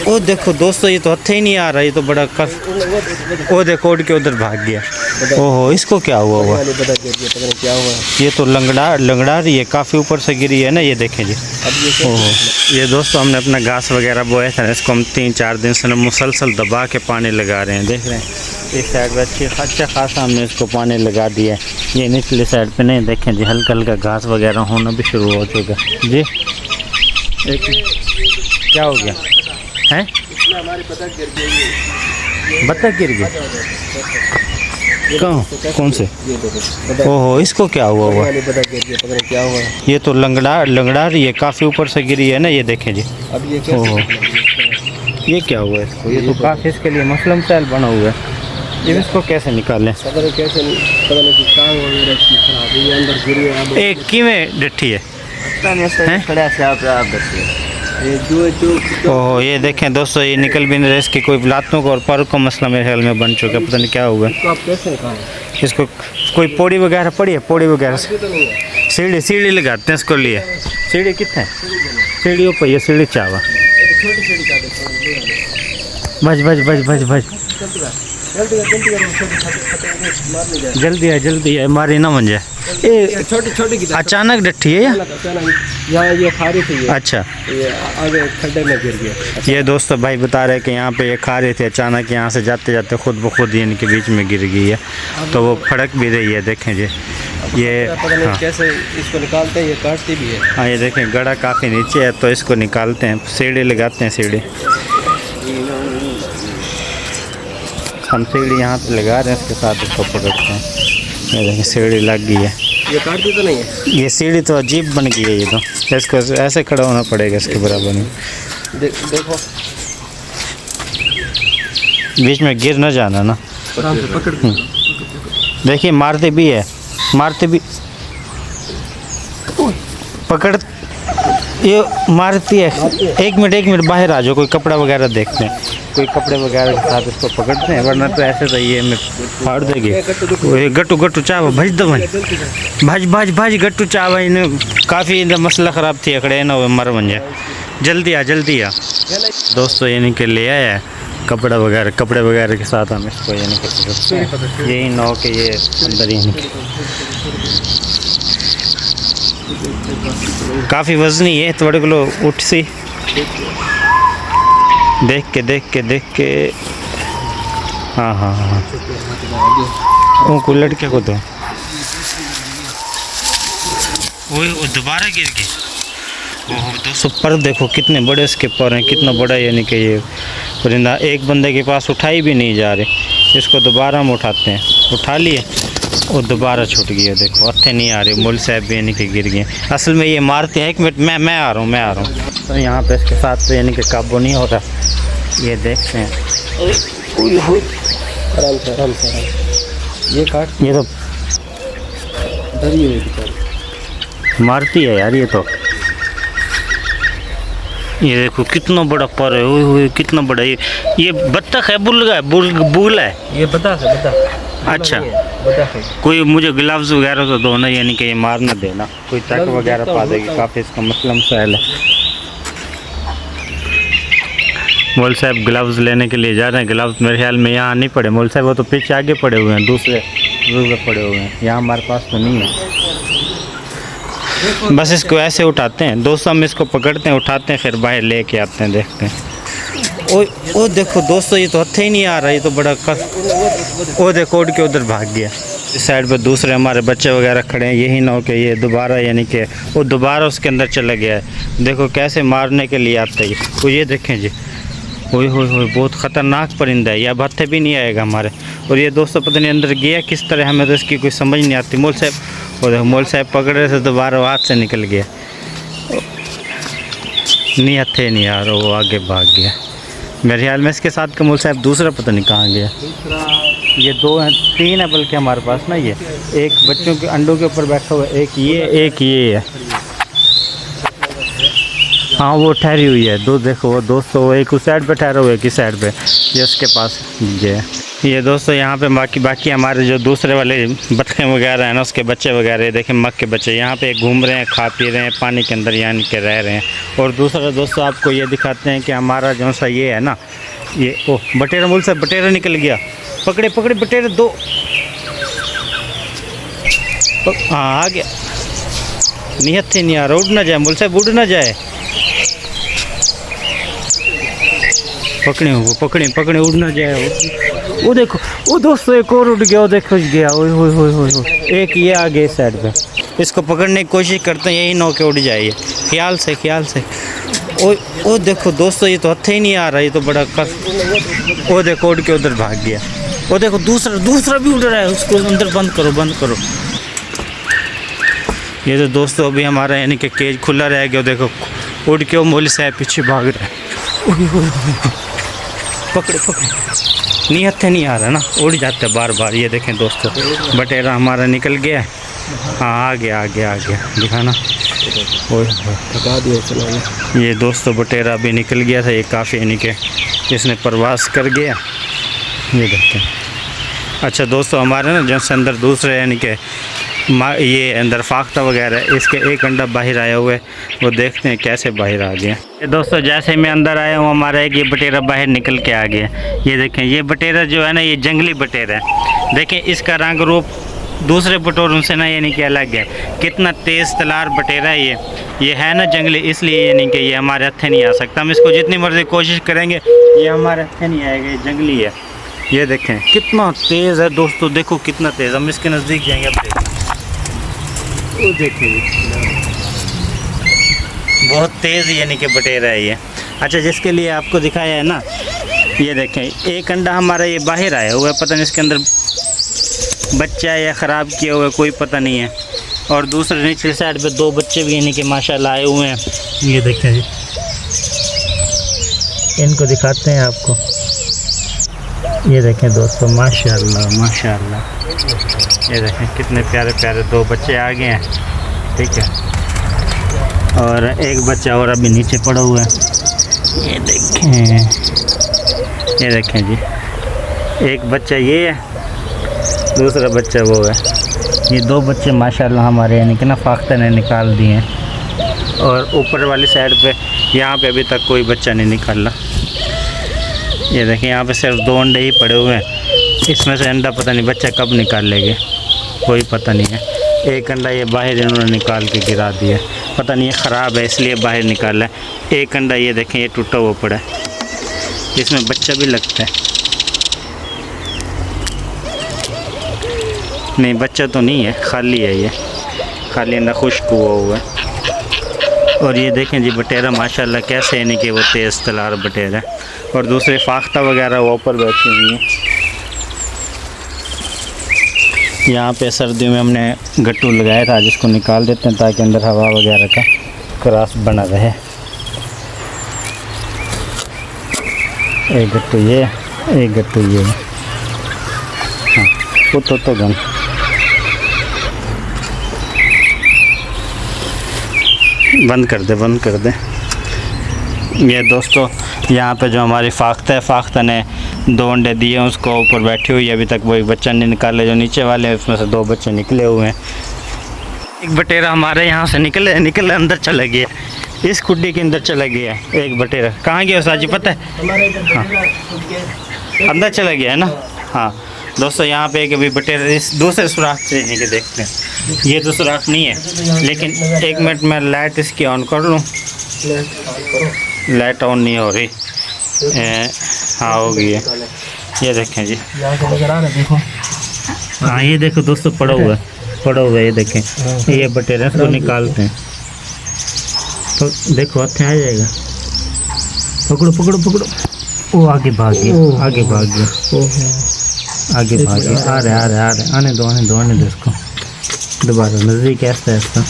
ओ देखो दोस्तों, ये तो हथे ही नहीं आ रहा, ये तो बड़ा कफ। ओ देखो उड़ के उधर भाग गया। ओहो, इसको क्या हुआ हुआ? क्या हुआ? ये तो लंगड़ा रही है, काफ़ी ऊपर से गिरी है ना, ये देखें जी। ओहो, ये दोस्तों हमने अपना घास वगैरह बोया था, इसको हम 3-4 दिन से मुसलसल दबा के पानी लगा रहे हैं। देख रहे हैं इस साइड पर अच्छा खासा हमने इसको पानी लगा दिया है। ये निचली साइड पे नहीं, देखें जी, हल्का हल्का घास वगैरह होना भी शुरू हो चुका जी। एक क्या हो गया है? बत्तख गिर गई? कहाँ? कौन से? ओहो, इसको क्या हुआ हुआ? क्या हुआ? ये तो लंगड़ा रही है, काफ़ी ऊपर से गिरी है ना, ये देखें जी। अब ये ओहो, ये क्या हुआ इसको? ये तो काफ़ी इसके लिए मसला मसाइल बना हुआ है। ये इसको कैसे निकालें? एक की में डठी है। ओह, ये देखें दोस्तों, ये निकल भी नहीं रहा, इसकी कोई लातों का और पैरों का मसला मेरे ख्याल में बन चुका है, पता नहीं क्या हुआ इसको। कोई पौड़ी वगैरह पड़ी है? पौड़ी वगैरह सीढ़ी लगाते हैं इसको लिए। सीढ़ी कितने? सीढ़ियों पर ये सीढ़ी चावा। भज जल्दी है, मारी ना मन जाए। ये छोटी अचानक डठी है यहाँ ये खारी थी। अच्छा, ये आगे खड्डे में गिर गया। ये दोस्तों भाई बता रहे हैं कि यहाँ पे ये खा रहे थे, अचानक यहाँ से जाते जाते खुद ब खुद ही इनके बीच में गिर गई है, तो वो फड़क भी रही है। देखें जी, ये हाँ। कैसे इसको निकालते हैं? ये काटती भी है। हाँ, ये देखें गड़ा काफ़ी नीचे है, तो इसको निकालते हैं, सीढ़ी लगाते हैं। सीढ़ी हम सीढ़ी यहाँ पे लगा रहे हैं, इसके साथ इसको पकड़ते हैं। ये देखें सीढ़ी लग गई है। ये काटती तो नहीं है? ये सीढ़ी तो अजीब बन गई है, ये तो इसको ऐसे खड़ा होना पड़ेगा इसके बराबर में। देखो बीच में गिर ना जाना ना। पकड़ देखिए मारते भी पकड़, ये मारती है। एक मिनट बाहर आ जाओ, कोई कपड़ा वगैरह देखते हैं, कोई कपड़े वगैरह के साथ इसको पकड़ते हैं, वरना तो ऐसे तो ये में फाड़ देगी। गट्टू चावा भज दो भाज गट्टू चावा। इन्हें काफ़ी मसला ख़राब थी, अकड़े ना मर बन जाए। जल्दी आ दोस्तों, यानी कि ले आया है कपड़े वगैरह के साथ हम इसको यानी कि पकड़ते हैं। यही ना हो कि ये अंदर ही काफ़ी वजनी है, थोड़े किलो उठ सी। देख के हाँ को लड़के को तो वो दोबारा गिर गई। ओह दोस्तों, पर देखो कितने बड़े इसके पर हैं, कितना बड़ा यानी कि ये परिंदा एक बंदे के पास उठाई भी नहीं जा रहे। इसको दोबारा हम उठाते हैं, उठा लिए और दोबारा छूट गया। देखो हथे नहीं आ रहे, मुल साहब भी यानी कि गिर गए। असल में ये मारते हैं। एक मिनट, मैं आ रहा हूँ। तो यहाँ पे इसके साथ तो यानी कि काबू नहीं हो रहा। ये देखते हैं, आराम से ये काट, ये तो डरी हुई मारती है यार ये तो। ये देखो कितना बड़ा पर है, ओए कितना बड़ा। ये बत्तख है, बुल है। ये बत्तख। अच्छा, कोई मुझे ग्लव्स वगैरह तो दो ना, यानी कि ये मार ना देना, कोई तक वगैरह पा देगी। काफ़ी इसका मसला मसाइल है। मौल साहब ग्लव्स लेने के लिए जा रहे हैं। ग्लव्स मेरे ख्याल में यहाँ नहीं पड़े मौल साहब, वो तो पीछे आगे पड़े हुए हैं, दूसरे पड़े हुए हैं, यहाँ हमारे पास तो नहीं है। बस इसको ऐसे उठाते हैं दोस्तों, हम इसको पकड़ते हैं, उठाते हैं, फिर बाहर लेके आते हैं, देखते हैं। ओ देखो दोस्तों, ये तो हथे ही नहीं आ रहा, ये तो बड़ा कफ। ओ देखो उड़ के उधर भाग गया। इस साइड पे दूसरे हमारे बच्चे वगैरह खड़े हैं, यही ना हो कि ये दोबारा यानी कि वो दोबारा उसके अंदर चला गया है। देखो कैसे मारने के लिए आता है। वो ये देखें जी, ओए बहुत ख़तरनाक परिंदा है, ये अब हथे भी नहीं आएगा हमारे। और ये दोस्तों पता नहीं अंदर गया किस तरह, हमें तो इसकी कोई समझ नहीं आती। मौल साहब, और देखो मौल साहब पकड़ रहे थे, दोबारा हाथ से निकल गया। नहीं हथे नहीं यार, वो आगे भाग गया। मेरे ख्याल में इसके साथ कमल साहब दूसरा पता नहीं कहाँ गया। ये 2 हैं, 3 है बल्कि हमारे पास ना। ये एक बच्चों के अंडों के ऊपर बैठा हुआ है, एक ये है। हाँ वो ठहरी हुई है। 2 देखो वो दोस्तों, एक उस साइड पे ठहरा हुआ है, किस साइड पे, ये उसके पास ये है। ये दोस्तों यहाँ पे बाकी हमारे जो दूसरे वाले बतखें वगैरह हैं ना, उसके बच्चे वगैरह, ये देखें मग के बच्चे यहाँ पे घूम रहे हैं, खा पी रहे हैं पानी के अंदर, यानी के रह रहे हैं। और दूसरा दोस्तों आपको ये दिखाते हैं कि हमारा जो सा ये है ना, ये ओह बटेरा मुल से बटेरा निकल गया, पकड़े पकड़े बटेरे दो, हाँ आ गया, नियत से नहीं आ रहा, उड़ ना जाए मुल से, उड़ ना जाए, पकड़े वो पकड़े उड़ ना जाए। वो देखो वो दोस्तों एक और उड़ गया, वो देखो गया, ओए होए होए होए, एक ये आ गया इस साइड पे, इसको पकड़ने की कोशिश करते हैं, यही नौ के उड़ जाइए, ख्याल से ओ देखो दोस्तों ये तो हथे ही नहीं आ रहा, ये तो बड़ा कष्ट, वो देखो उड़ के उधर भाग गया, वो देखो दूसरा भी उड़ रहा है, उसको अंदर बंद करो। ये तो दोस्तों अभी हमारा यानी कि केज खुला रह गया, देखो उड़ के वो मोली साहब पीछे भाग रहा है, पकड़े नहीं हथे नहीं आ रहा ना, उड़ जाते बार। ये देखें दोस्तों बटेरा हमारा निकल गया, हाँ आ गया दिखाना, थका दिया चला। ये दोस्तों बटेरा भी निकल गया था, ये काफ़ी यानी कि इसने प्रवास कर गया, ये देखते हैं। अच्छा दोस्तों हमारे ना जैसे अंदर दूसरे यानी कि ये अंदर फाख्ता वगैरह, इसके एक अंडा बाहर आया हुआ है, वो देखते हैं कैसे बाहर आ गया। ये दोस्तों जैसे मैं अंदर आया हूँ, हमारा एक ये बटेरा बाहर निकल के आ गया, ये देखें, ये बटेरा जो है ना ये जंगली बटेरा है, देखें इसका रंग रूप दूसरे बटोरों से ना यानी कि अलग है, कितना तेज़ तलार बटेरा है ये है ना जंगली, इसलिए यानी कि ये हमारे हथे नहीं आ सकता, हम इसको जितनी मर्जी कोशिश करेंगे ये हमारे हथे नहीं आएगा, ये जंगली है। ये देखें कितना तेज़ है दोस्तों, देखो कितना तेज़, हम इसके नज़दीक जाएंगे, अब देखें बहुत तेज़ यानी कि बटेरा है ये। अच्छा जिसके लिए आपको दिखाया है ना, ये देखें एक अंडा हमारा ये बाहर आया हुआ है, पता नहीं इसके अंदर बच्चा है या ख़राब किया हुआ है, कोई पता नहीं है। और दूसरे नीचे साइड पे दो बच्चे भी यानी कि माशाल्लाह आए हुए हैं, ये देखें जी, इनको दिखाते हैं आपको, ये देखें दोस्तों माशाल्लाह, ये देखें कितने प्यारे दो बच्चे आ गए हैं, ठीक है, और एक बच्चा और अभी नीचे पड़ा हुआ है, ये देखें जी, एक बच्चा ये है, दूसरा बच्चा वो है, ये दो बच्चे माशाल्लाह हमारे यानी कि ना फाख्ता ने निकाल दिए हैं। और ऊपर वाली साइड पे यहाँ पे अभी तक कोई बच्चा नहीं निकाला, ये देखें यहाँ पे सिर्फ दो अंडे ही पड़े हुए हैं, इसमें से अंडा पता नहीं बच्चा कब निकाल लेंगे, कोई पता नहीं है। एक अंडा ये बाहर इन्होंने निकाल के गिरा दिया, पता नहीं ये ख़राब है इसलिए बाहर निकाला है। एक अंडा ये देखें ये टूटा हुआ पड़ा है, इसमें बच्चा भी लगता है, नहीं बच्चा तो नहीं है, खाली है, ये खाली अंडा खुश्क हुआ है। और ये देखें जी बटेरा माशाल्लाह कैसे यानी कि वो तेज़ तलार बटेरा है, और दूसरे फाख्ता वगैरह वो ऊपर बैठी हुई हैं। यहाँ पे सर्दियों में हमने गट्टू लगाया था, जिसको निकाल देते हैं ताकि अंदर हवा वगैरह का क्रॉस बना रहे। एक गट्टू ये, एक गट्टू ये, हाँ तो गन बंद कर दे। ये दोस्तों यहाँ पे जो हमारी फाख्ता ने दो अंडे दिए, उसको ऊपर बैठी हुई है, अभी तक वो एक बच्चा नहीं निकाले, जो नीचे वाले हैं उसमें से दो बच्चे निकले हुए हैं। एक बटेरा हमारे यहाँ से निकले अंदर चला गया, इस खुड्डी के अंदर चला गया एक बटेरा, कहाँ गया साजी पता है? हाँ अंदर चला गया है ना। हाँ दोस्तों यहाँ पे एक अभी बटेरा इस दूसरे सुराख से के देखते हैं, ये तो सुराख नहीं है, लेकिन एक मिनट में लाइट इसकी ऑन कर लूँ, लाइट ऑन नहीं हो रही, हाँ हो गई है, ये देखें जी, हाँ ये देखो दोस्तों पड़ा हुआ है, ये देखें ये बटेरा, इसको निकालते हैं तो देखो हाथ में आ जाएगा, पकड़ो, वो आगे भाग गया, आ रहे आने दो इसको, दोबारा नज़दीक ऐसा।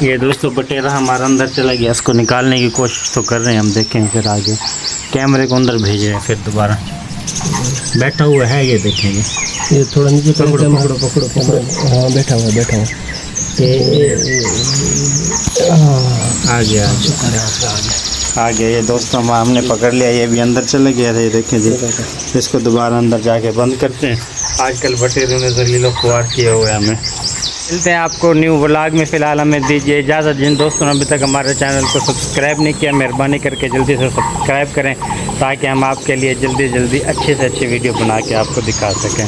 ये दोस्तों बटेरा हमारा अंदर चला गया, इसको निकालने की कोशिश तो कर रहे हैं हम, देखें फिर आगे कैमरे को अंदर भेज रहे हैं, फिर दोबारा बैठा हुआ है, ये देखेंगे, ये थोड़ा नीचे पकड़ो, हाँ बैठा हुआ आ गया। आ गया ये दोस्तों, हमने पकड़ लिया, ये भी अंदर चले गया था। ये देखें जी, इसको दोबारा अंदर जाके बंद करते हैं। आजकल बटेरों ने जलीलो खुआर किए हुए हमें। मिलते हैं आपको न्यू व्लॉग में। फ़िलहाल हमें दीजिए इजाज़त। जिन दोस्तों ने अभी तक हमारे चैनल को सब्सक्राइब नहीं किया, मेहरबानी करके जल्दी से सब्सक्राइब करें ताकि हम आपके लिए जल्दी अच्छे से अच्छी वीडियो बना के आपको दिखा सकें।